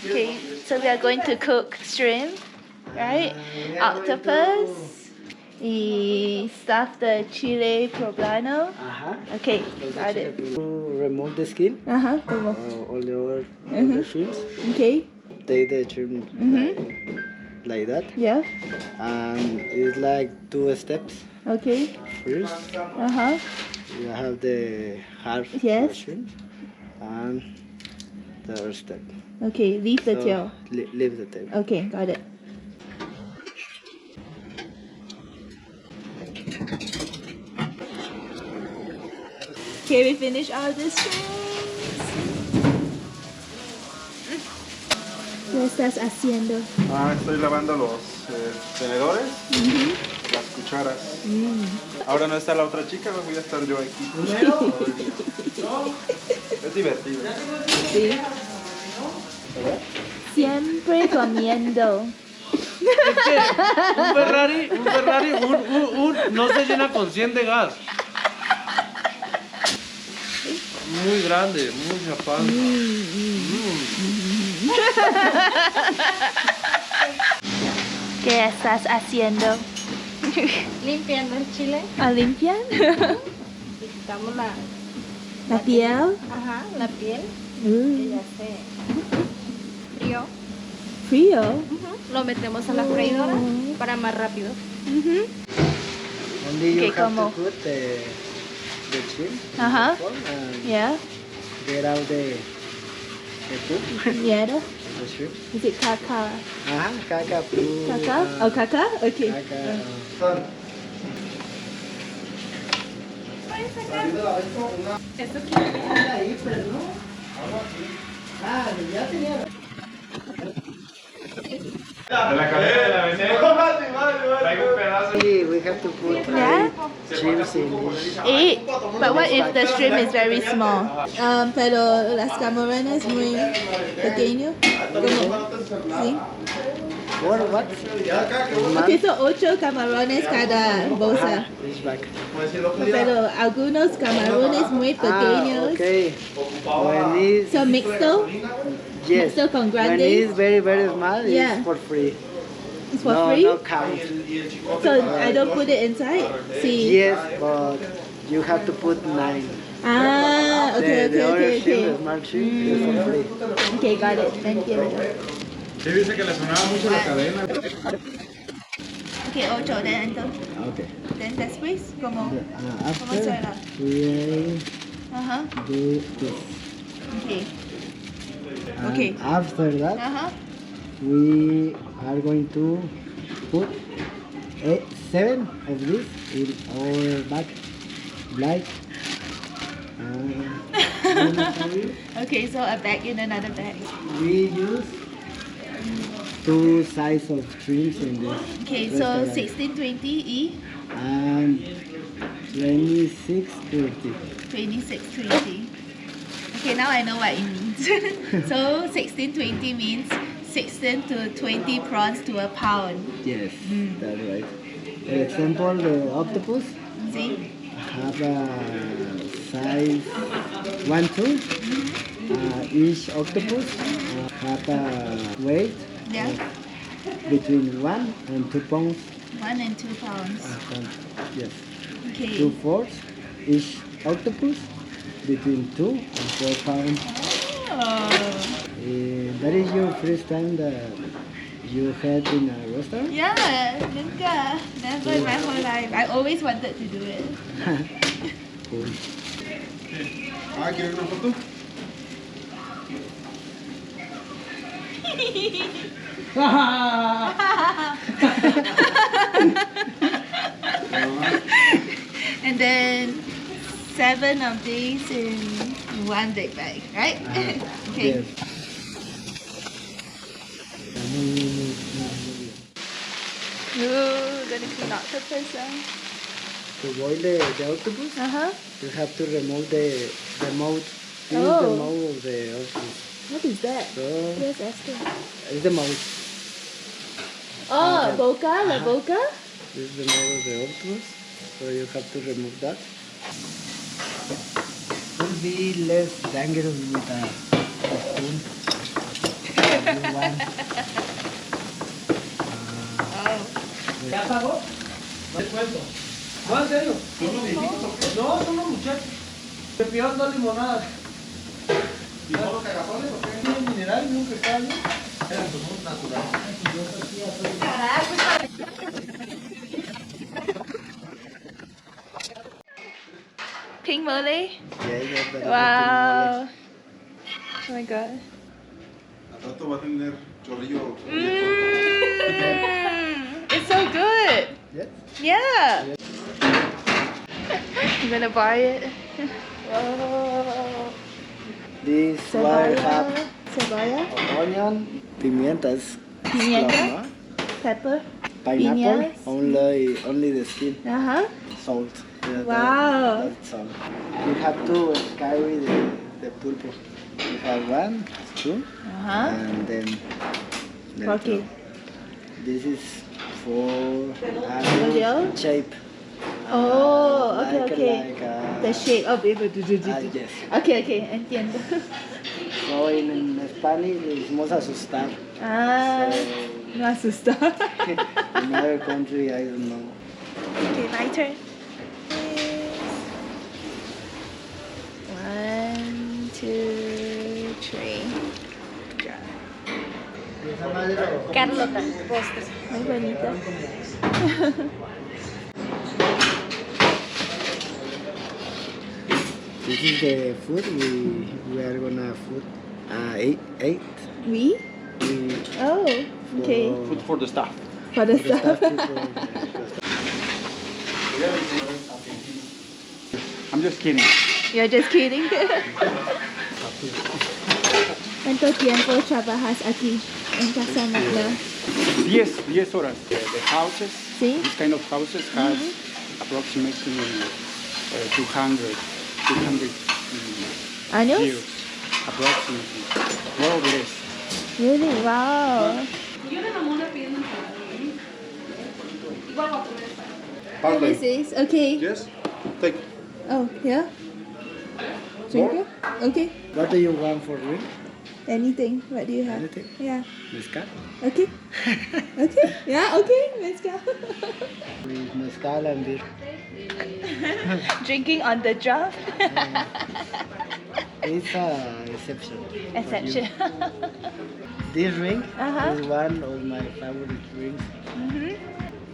Okay, so we are going to cook shrimp, right? Octopus. We stuff the chile poblano. Okay, got it. Remove the skin. All the shrimps. Okay. Take the shrimp like that. Yeah. And it's like 2 steps. Okay. First, you have the half shrimp, and the other step. Okay, leave the tail. Leave the tail. Okay, got it. Okay, we finish all the shrimps. ¿Qué estás haciendo? Estoy lavando los tenedores, las cucharas. Ahora no está la otra chica, voy a estar yo aquí. Es divertido. Sí. Siempre comiendo. Un Ferrari no se llena con 100 de gas. Muy grande, mucha panza. ¿Qué estás haciendo? Limpiando el chile. ¿Limpian? Y quitamos la piel. Ajá, la piel. Que ya se frío. Frío. Lo metemos a la freidora para más rápido. Only you have to put the shrimp and get out the poop. Yeah. The shrimp. Is it caca? Caca, poop. Caca? Oh, caca? Okay. Caca. Esto quita. We have to put shrimps in this. 8. But what if the shrimp is very small? Pero las camarones muy pequeño. ¿Sí? What? Okay, so 8 camarones cada bolsa. This back. Pero algunos camarones muy pequeños. Okay. When it's, So mixto? yes. Mixto con When grandes? it's very small, it's for free. It's for free? No count. So I don't put it inside? Sí. Yes, but you have to put 9. Okay. The other shrimp, the small shrimp, is for free. Okay, got it. Thank you. Sí, dice que le sonaba mucho la cadena. Okay, 8 then entonces. Okay. Then después, ¿cómo After suena? we do this. Okay. And Okay. after that, we are going to put 7 of this in our bag, like. Okay, so a bag in another bag. We use 2 sizes of shrimps in this. Okay, so restaurant. 1620 E, And 26.30. 2620. Okay, now I know what it means. So 1620 means 16 to 20 prawns to a pound. Yes, that's right. For example, the octopus See? have a size 1, 2. Each octopus have a weight Yeah, between 1 and 2 pounds. 1 and 2 pounds. Yes. Okay. 2/4 each octopus between 2 and 4 pounds. Oh. That is your first time that you had in a restaurant? Yeah, nunca. Never in my whole life. I always wanted to do it. Cool. ¿Quieres una foto? And then 7 of these in one big bag, right? Okay. Yes. Ooh, gonna clean octopus. To boil the octopus, you have to remove the mouth. This is the mouth of the octopus. What is that? So, Yes, Esther. it's the mouth. Oh, boca, la boca? This is the mouth of the octopus. So you have to remove that. It will be less dangerous with a spoon. ¿Ya pagó? No te cuento. No, en serio. No, son los muchachos. Me pidieron 2 limonadas. ¿Y son los cagazones o qué? Sí, mineral, nunca está bien. Eran somos naturales. Pink mole? Yeah, Wow. Oh my god. Al rato va a tener chorrillo. It's so good. Yes. Yeah. I'm gonna buy it. Whoa. This one have Cebolla. onion, pimientas, Pimienta. clove, Pepper. pineapple, Piñas. only the skin, Uh-huh. salt. Yeah, Wow. that's all. You have to carry the pulpo. You have 1, 2, Uh-huh. and then Okay. this is for Olio? shape. Oh, okay, Like- okay. like, The shape of it. yes. Okay, entiendo. So in Spanish le decimos asustar. Ah, So, me asusta. in other country, I don't know. Okay, my turn. 1, 2, 3. Carlota, postre. Muy bonita. This is the food we are gonna food. Eight. We? We Oh, okay. Food for the staff. For the the staff stuff. people. I'm just kidding. You're just kidding. ¿Cuánto tiempo trabajas aquí en Mazamitla? 10 horas. The houses, Sí. this kind of houses has approximately 200 ¿Años? years. Approximately. More or less. Really? Wow. What is this? Okay. Yes? Take. Oh, yeah. Drink it? Okay. What do you want for drink? Anything. What do you have? Anything? Yeah. Mezcal? Okay. Okay. Yeah, okay. Let's go. With mezcal and beer. Drinking on the job. It's an exception. for Exception. you. This drink Uh-huh. is one of my favorite drinks.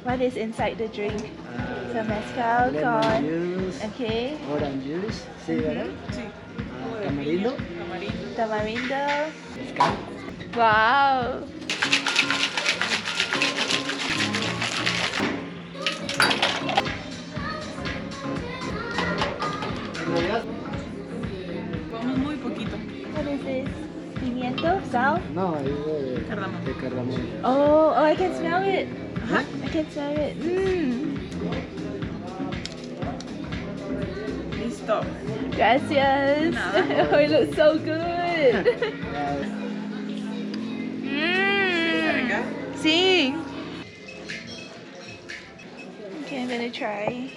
What is inside the drink? So mezcal, Lemon corn. juice, Okay. orange juice, ¿sí, verdad? Tamarindo, Tamarindo. mezcal. Wow. What is this? Pimiento? Sal? No, es de cardamomo. Oh, I can smell it. I can smell it. Listo. Gracias. Oh, it looks so good. Sí. Okay, I'm gonna try.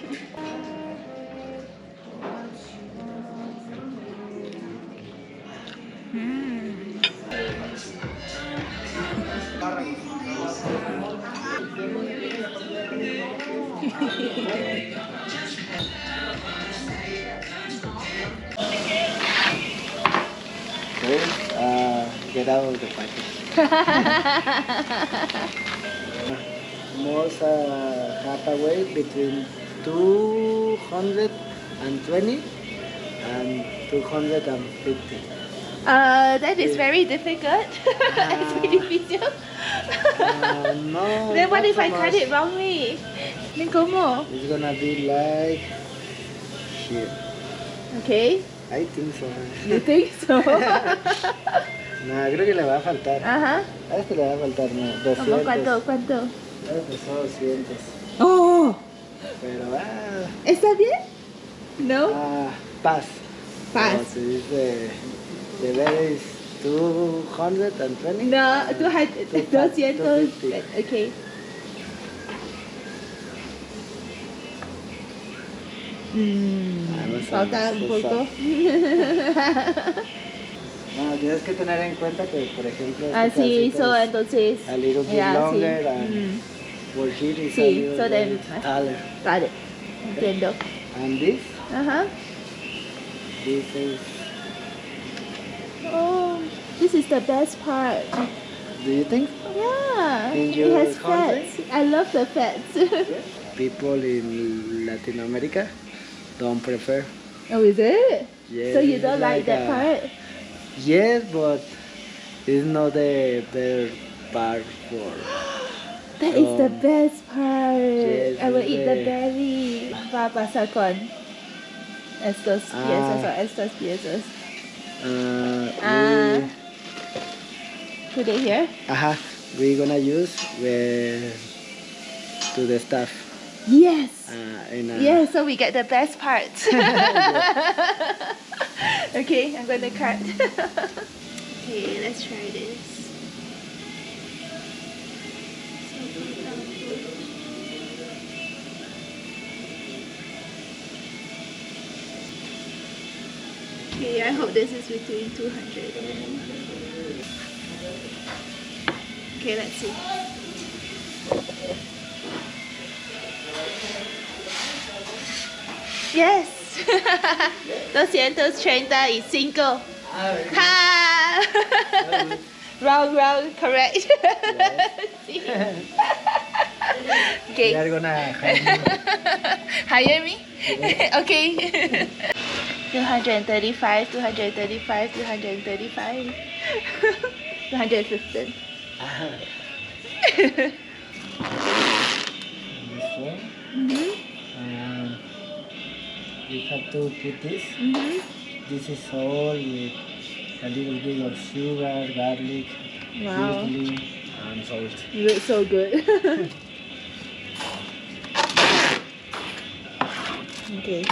Okay, get out of the package. Most have a weight between 220 and 250. That is very difficult. It's very difficult. No. Then what not if so I cut much. it wrongly? Then ¿cómo? It's gonna be like here. Okay. I think so. You think so? No, creo que le va a faltar. Ajá. A este le va a faltar, no. 200. ¿Cómo cuánto? ¿Cuánto? Empezó 200. Oh, Pero, ¿está bien? No. pass. Pass. So it's the letter is 220. No, 200. 250. Okay. Vamos a Falta un procesar. poco. Bueno, tienes que tener en cuenta que, por ejemplo, sí, pedacito so es entonces. a little bit Yeah, longer sí. and for here is a Sí, little so then. bit taller. Got it. Entiendo. And this is, Oh, this is the best part. do you think? Yeah, In it your has country? fats. I love the fats. People in Latin America don't prefer. Oh, is it? Yes, So you it's don't like that part? Yes, but it's not the better part for. That is the best part. Yes, I will it's eat the belly. Va a pasar con estos piezas o estas piezas. Put it here? We're gonna use to the stuff. Yes. Yes, so we get the best parts. Okay, I'm gonna cut. Okay, let's try this. Okay, I hope this is between 200 and... Okay, let's see. Yes! 235. Ha! Wrong, correct. Okay. We are gonna Hire me? Okay. 235, 235, 235. 215. this one. We have to put this. This is all with a little bit of sugar, garlic, chili, and salt. You look so good. Okay.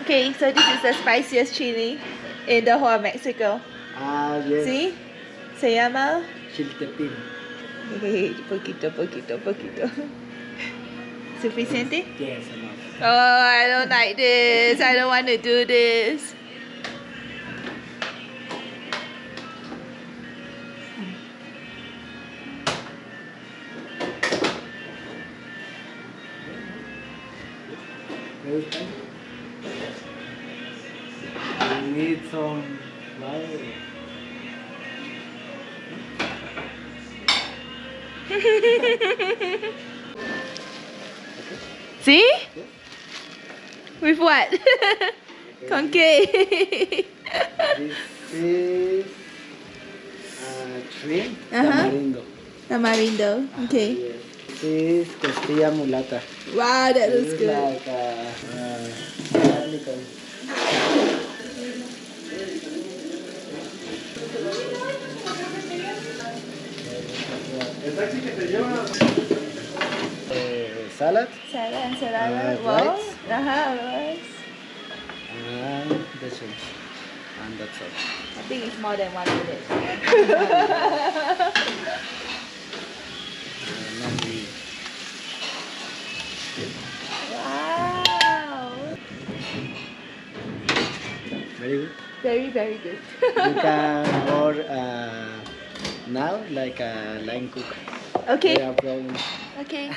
Okay, so this is the spiciest chili in the whole of Mexico. Yes. See? Se llama. Chiltepín. Poquito. ¿Suficiente? Yes, enough. Oh, I don't like this. I don't want to do this. We need some flour. See? With what? Con qué? This is shrimp tamarindo. Tamarindo. Okay. Yes. This is costilla mulata. Wow, that looks This is good. like garlic and El taxi que te lleva. salad Ensalada. rice. Rice. And the shrimp. And that's all. I think it's more than 1 minute. Wow. Very good. Very, very good. You can order now like a line cook. Okay. No problem. Okay.